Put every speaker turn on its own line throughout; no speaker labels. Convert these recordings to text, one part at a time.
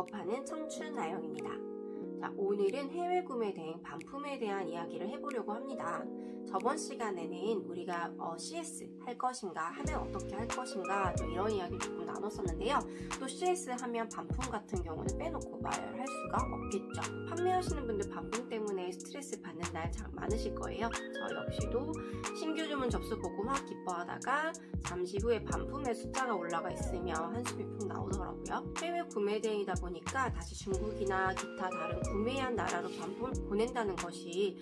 부업하는 청춘 나영입니다. 자, 오늘은 해외 구매 대행 반품에 대한 이야기를 해보려고 합니다. 저번 시간에는 우리가 CS 할 것인가, 하면 어떻게 할 것인가, 또 이런 이야기를 조금 나눴었는데요. 또 CS 하면 반품 같은 경우는 빼놓고 말할 수가 없겠죠. 판매하시는 분들 반품 때문에 스트레스 받는 날 참 많으실 거예요. 저 역시도 신규 주문 접수 보고 막 기뻐하다가 잠시 후에 반품의 숫자가 올라가 있으면 한숨이 푹 나오더라고요. 해외 구매 대행이다 보니까 다시 중국이나 기타 다른 구매한 나라로 반품을 보낸다는 것이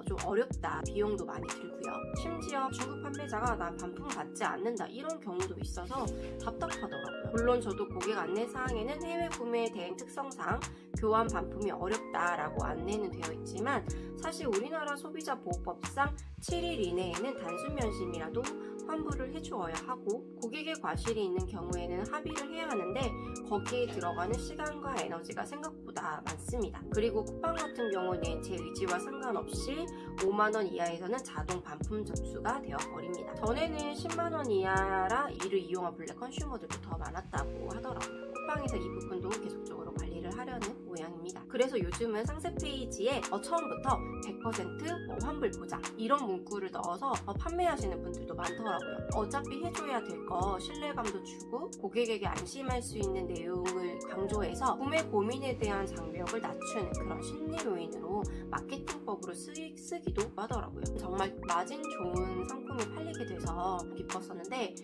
좀 어렵다, 비용도 많이 들고요. 심지어 중국 판매자가 난 반품 받지 않는다 이런 경우도 있어서 답답하더라고요. 물론 저도 고객 안내사항에는 해외 구매 대행 특성상 교환 반품이 어렵다라고 안내는 되어 있지만 사실 우리나라 소비자 보호법상 7일 이내에는 단순 면심이라도 환불을 해주어야 하고, 고객의 과실이 있는 경우에는 합의를 해야 하는데 거기에 들어가는 시간과 에너지가 생각보다 많습니다. 그리고 쿠팡 같은 경우는 제 의지와 상관없이 5만원 이하에서는 자동 반품 접수가 되어버립니다. 전에는 10만원 이하라 이를 이용한 블랙 컨슈머들도 더 많았다고 하더라고요. 쿠팡에서 이 부분도 계속적으로 관리를 하려는 모양입니다. 그래서 요즘은 상세 페이지에 처음부터 100% 환불 보장 이런 문구를 넣어서 판매하시는 분들도 많더라고요. 어차피 해줘야 될 거 신뢰감도 주고 고객에게 안심할 수 있는 내용을 강조해서 구매 고민에 대한 장벽을 낮추는 그런 심리 요인으로 마케팅법으로 쓰기도 하더라고요. 정말 마진 좋은 상품이 팔리게 돼서 기뻤었는데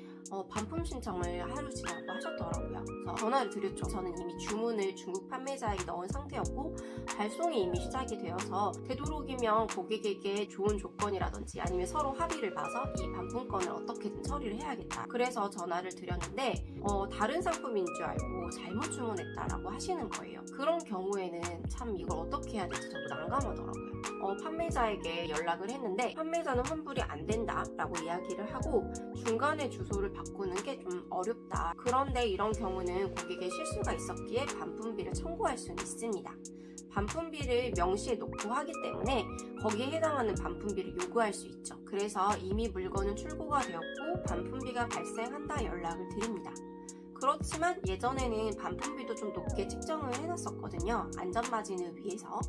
반품 신청을 하루 지나고 하셨더라고요. 그래서 전화를 드렸죠. 저는 이미 주문을 중국 판매자에게 넣은 상태였고 발송이 이미 시작이 되어서 되도록이면 고객에게 좋은 조건이라든지 아니면 서로 합의를 봐서 이 반품건을 어떻게든 처리를 해야겠다. 그래서 전화를 드렸는데 다른 상품인 줄 알고 잘못 주문했다라고 하시는 거예요. 그런 경우에는 참 이걸 어떻게 해야 될지 저도 난감하더라고요. 판매자에게 연락을 했는데 판매자는 환불이 안 된다라고 이야기를 하고 중간에 주소를 바꾸는 게 좀 어렵다. 그런데 이런 경우는 고객의 실수가 있었기에 반품비를 청구할 수는 있습니다. 반품비를 명시해 놓고 하기 때문에 거기에 해당하는 반품비를 요구할 수 있죠. 그래서 이미 물건은 출고가 되었고 반품비가 발생한다 연락을 드립니다. 그렇지만 예전에는 반품비도 좀 높게 측정을 해놨었거든요. 안전마진을 위해서.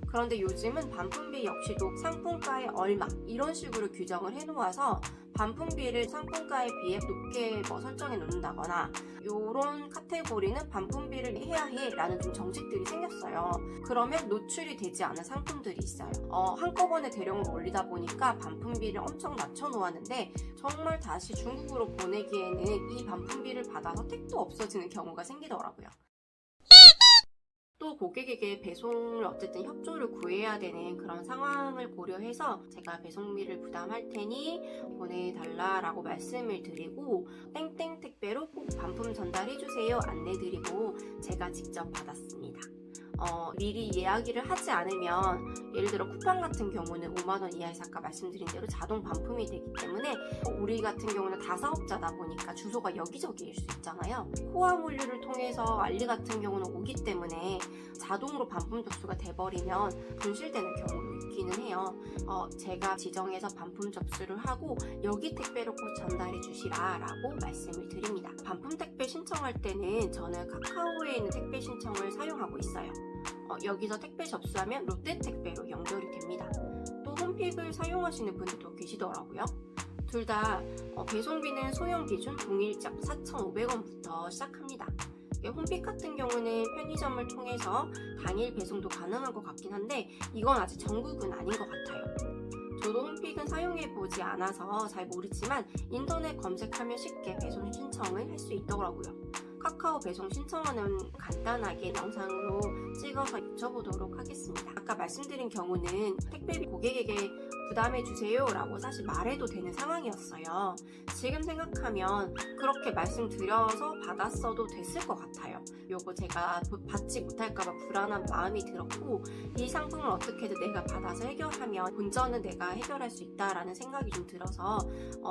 그런데 요즘은 반품비 역시도 상품가의 얼마 이런 식으로 규정을 해놓아서 반품비를 상품가에 비해 높게 설정해 놓는다거나 이런 카테고리는 반품비를 해야 해 라는 좀 정책들이 생겼어요. 그러면 노출이 되지 않은 상품들이 있어요. 한꺼번에 대량으로 올리다 보니까 반품비를 엄청 낮춰 놓았는데 정말 다시 중국으로 보내기에는 이 반품비를 받아서 택도 없어지는 경우가 생기더라고요. 또 고객에게 배송을 어쨌든 협조를 구해야 되는 그런 상황을 고려해서 제가 배송비를 부담할 테니 보내달라라고 말씀을 드리고 땡땡 택배로 꼭 반품 전달해주세요 안내드리고 제가 직접 받았습니다. 미리 이야기를 하지 않으면 예를 들어 쿠팡 같은 경우는 5만원 이하에서 아까 말씀드린 대로 자동 반품이 되기 때문에 우리 같은 경우는 다사업자다 보니까 주소가 여기저기일 수 있잖아요. 호화물류를 통해서 알리 같은 경우는 오기 때문에 자동으로 반품 접수가 돼버리면 분실되는 경우도 있기는 해요. 제가 지정해서 반품 접수를 하고 여기 택배로 꼭 전달해 주시라 라고 말씀을 드립니다. 반품 택배 신청할 때는 저는 카카오에 있는 택배 신청을 사용하고 있어요. 여기서 택배 접수하면 롯데 택배로 연결이 됩니다. 또 홈픽을 사용하시는 분들도 계시더라고요. 둘 다 배송비는 소형 기준 동일적 4,500원부터 시작합니다. 홈픽 같은 경우는 편의점을 통해서 당일 배송도 가능한 것 같긴 한데 이건 아직 전국은 아닌 것 같아요. 저도 홈픽은 사용해보지 않아서 잘 모르지만 인터넷 검색하면 쉽게 배송 신청을 할 수 있더라고요. 카카오 배송 신청하는 간단하게 영상으로 찍어서 여쭤보도록 하겠습니다. 아까 말씀드린 경우는 택배비 고객에게 부담해주세요 라고 사실 말해도 되는 상황이었어요. 지금 생각하면 그렇게 말씀드려서 받았어도 됐을 것 같아요. 요거 제가 받지 못할까봐 불안한 마음이 들었고 이 상품을 어떻게든 내가 받아서 해결하면 본전은 내가 해결할 수 있다라는 생각이 좀 들어서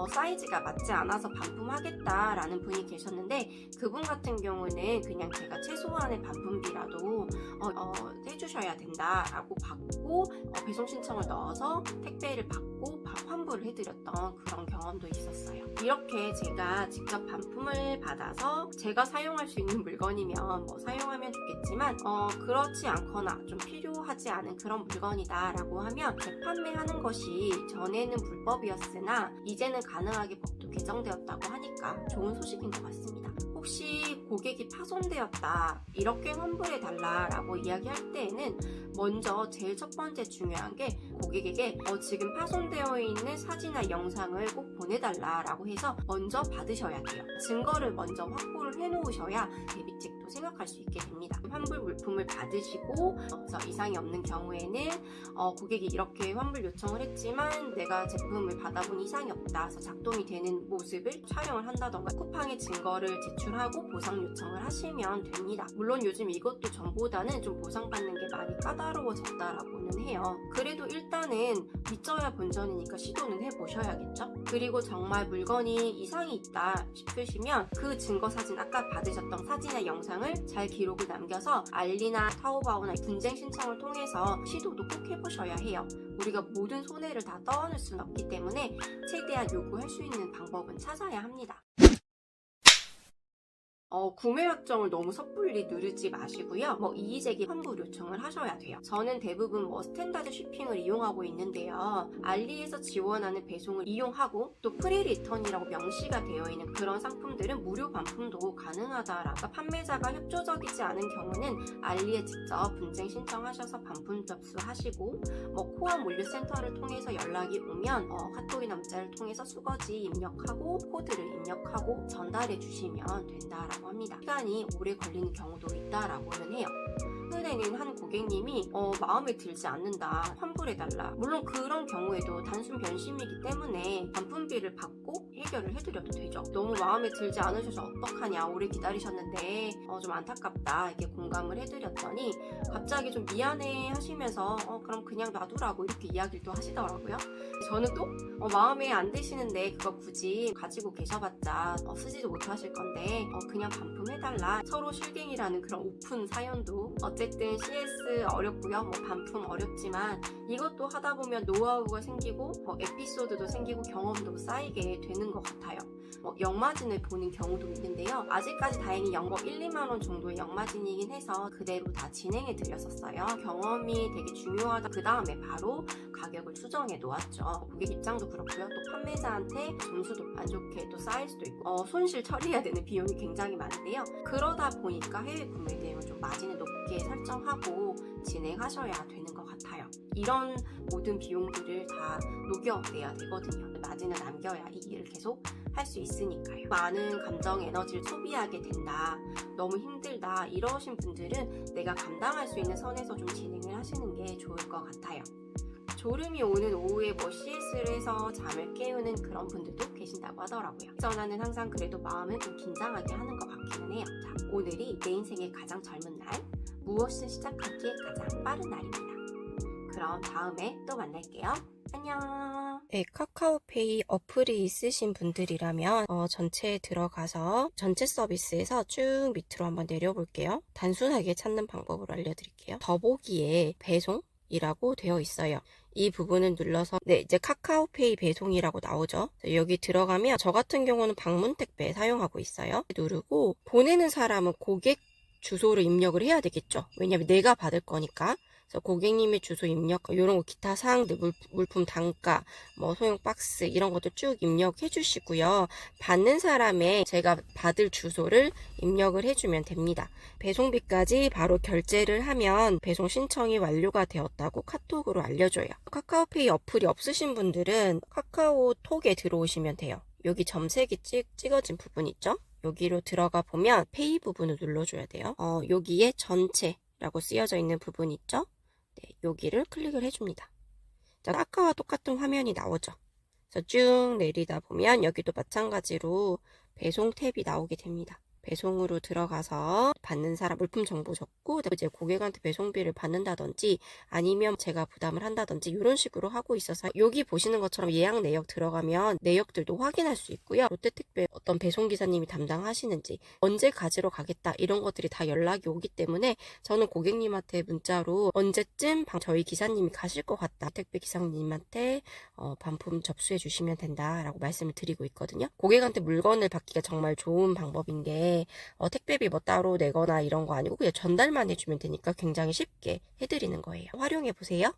사이즈가 맞지 않아서 반품하겠다라는 분이 계셨는데 그분 같은 같은 경우는 그냥 제가 최소한의 반품비라도 해주셔야 된다라고 받고 배송 신청을 넣어서 택배를 받고 환불을 해드렸던 그런 경험도 있었어요. 이렇게 제가 직접 반품을 받아서 제가 사용할 수 있는 물건이면 뭐 사용하면 좋겠지만 그렇지 않거나 좀 필요하지 않은 그런 물건이다 라고 하면 재판매하는 것이 전에는 불법이었으나 이제는 가능하게 법도 개정되었다고 하니까 좋은 소식인 것 같습니다. 혹시 고객이 파손되었다, 이렇게 환불해달라 라고 이야기할 때에는 먼저 제일 첫 번째 중요한 게 고객에게 지금 파손되어 있는 사진이나 영상을 꼭 보내달라 라고 해서 먼저 받으셔야 돼요. 증거를 먼저 확보를 해놓으셔야 대비책도 생각할 수 있게 됩니다. 환불 물품을 받으시고 그래서 이상이 없는 경우에는 고객이 이렇게 환불 요청을 했지만 내가 제품을 받아본 이상이 없다, 그래서 작동이 되는 모습을 촬영을 한다던가 쿠팡에 증거를 제출하고 보상 요청을 하시면 됩니다. 물론 요즘 이것도 전보다는 좀 보상받는 게 많이 까다로워졌다라고는 해요. 그래도 일단은 믿져야 본전이니까 시도는 해보셔야겠죠. 그리고 정말 물건이 이상이 있다 싶으시면 그 증거 사진, 아까 받으셨던 사진이나 영상을 잘 기록을 남겨서 알리나 타오바오나 분쟁 신청을 통해서 시도도 꼭 해보셔야 해요. 우리가 모든 손해를 다 떠안을 수는 없기 때문에 최대한 요구할 수 있는 방법은 찾아야 합니다. 구매 확정을 너무 섣불리 누르지 마시고요. 이의제기 환불 요청을 하셔야 돼요. 저는 대부분 스탠다드 쉬핑을 이용하고 있는데요. 알리에서 지원하는 배송을 이용하고 또 프리 리턴이라고 명시가 되어 있는 그런 상품들은 무료 반품도 가능하다라고, 판매자가 협조적이지 않은 경우는 알리에 직접 분쟁 신청하셔서 반품 접수하시고 코아 물류센터를 통해서 연락이 오면 카톡이나 문자를 통해서 수거지 입력하고 코드를 입력하고 전달해 주시면 된다라고 합니다. 시간이 오래 걸리는 경우도 있다라고는 해요. 최근에는 한 고객님이 마음에 들지 않는다, 환불해달라. 물론 그런 경우에도 단순 변심이기 때문에 반품비를 받고 해결을 해드려도 되죠. 너무 마음에 들지 않으셔서 어떡하냐, 오래 기다리셨는데 좀 안타깝다, 이렇게 공감을 해드렸더니 갑자기 좀 미안해 하시면서 그럼 그냥 놔두라고 이렇게 이야기를 또 하시더라고요. 저는 또 마음에 안 드시는데 그거 굳이 가지고 계셔봤자 쓰지도 못하실 건데 그냥 반품해달라. 서로 실갱이라는 그런 오픈 사연도, 어쨌든 CS 어렵고요, 반품 어렵지만 이것도 하다 보면 노하우가 생기고 에피소드도 생기고 경험도 쌓이게 되는 것 같아요. 역마진을 보는 경우도 있는데요. 아직까지 다행히 연거 1, 2만원 정도의 역마진이긴 해서 그대로 다 진행해 드렸었어요. 경험이 되게 중요하다. 그 다음에 바로 가격을 수정해 놓았죠. 고객 입장도 그렇고요. 또 판매자한테 점수도 안 좋게 또 쌓일 수도 있고 손실 처리해야 되는 비용이 굉장히 많은데요. 그러다 보니까 해외 구매 대행을 좀 마진을 높게 설정하고 진행하셔야 되는 것 같아요. 이런 모든 비용들을 다 녹여내야 되거든요. 마진을 남겨야 이 일을 계속 할 수 있으니까요. 많은 감정 에너지를 소비하게 된다, 너무 힘들다 이러신 분들은 내가 감당할 수 있는 선에서 좀 진행을 하시는 게 좋을 것 같아요. 졸음이 오는 오후에 CS를 해서 잠을 깨우는 그런 분들도 계신다고 하더라고요. 전화는 항상 그래도 마음을 좀 긴장하게 하는 것 같기는 해요. 자, 오늘이 내 인생의 가장 젊은 날, 무엇을 시작하기에 가장 빠른 날입니다. 그럼 다음에 또 만날게요. 안녕. 네, 카카오페이 어플이 있으신 분들이라면 전체에 들어가서 전체 서비스에서 쭉 밑으로 한번 내려볼게요. 단순하게 찾는 방법을 알려드릴게요. 더보기에 배송이라고 되어 있어요. 이 부분을 눌러서 이제 카카오페이 배송이라고 나오죠. 여기 들어가면 저 같은 경우는 방문 택배 사용하고 있어요. 누르고 보내는 사람은 고객 주소를 입력을 해야 되겠죠. 왜냐면 내가 받을 거니까. 그래서 고객님의 주소 입력, 이런 거 기타 사항들, 물품 단가, 소용 박스 이런 것도 쭉 입력해 주시고요. 받는 사람의 제가 받을 주소를 입력을 해주면 됩니다. 배송비까지 바로 결제를 하면 배송 신청이 완료가 되었다고 카톡으로 알려줘요. 카카오페이 어플이 없으신 분들은 카카오톡에 들어오시면 돼요. 여기 점색이 찍어진 부분 있죠? 여기로 들어가 보면 페이 부분을 눌러줘야 돼요. 여기에 전체라고 쓰여져 있는 부분 있죠? 네, 여기를 클릭을 해줍니다. 자, 아까와 똑같은 화면이 나오죠. 그래서 쭉 내리다 보면 여기도 마찬가지로 배송 탭이 나오게 됩니다. 배송으로 들어가서 받는 사람 물품 정보 적고 이제 고객한테 배송비를 받는다든지 아니면 제가 부담을 한다든지 이런 식으로 하고 있어서 여기 보시는 것처럼 예약 내역 들어가면 내역들도 확인할 수 있고요. 롯데택배 어떤 배송기사님이 담당하시는지 언제 가지러 가겠다 이런 것들이 다 연락이 오기 때문에 저는 고객님한테 문자로 언제쯤 저희 기사님이 가실 것 같다 택배 기사님한테 반품 접수해 주시면 된다라고 말씀을 드리고 있거든요. 고객한테 물건을 받기가 정말 좋은 방법인 게 택배비 뭐 따로 내거나 이런 거 아니고 그냥 전달만 해주면 되니까 굉장히 쉽게 해드리는 거예요. 활용해 보세요.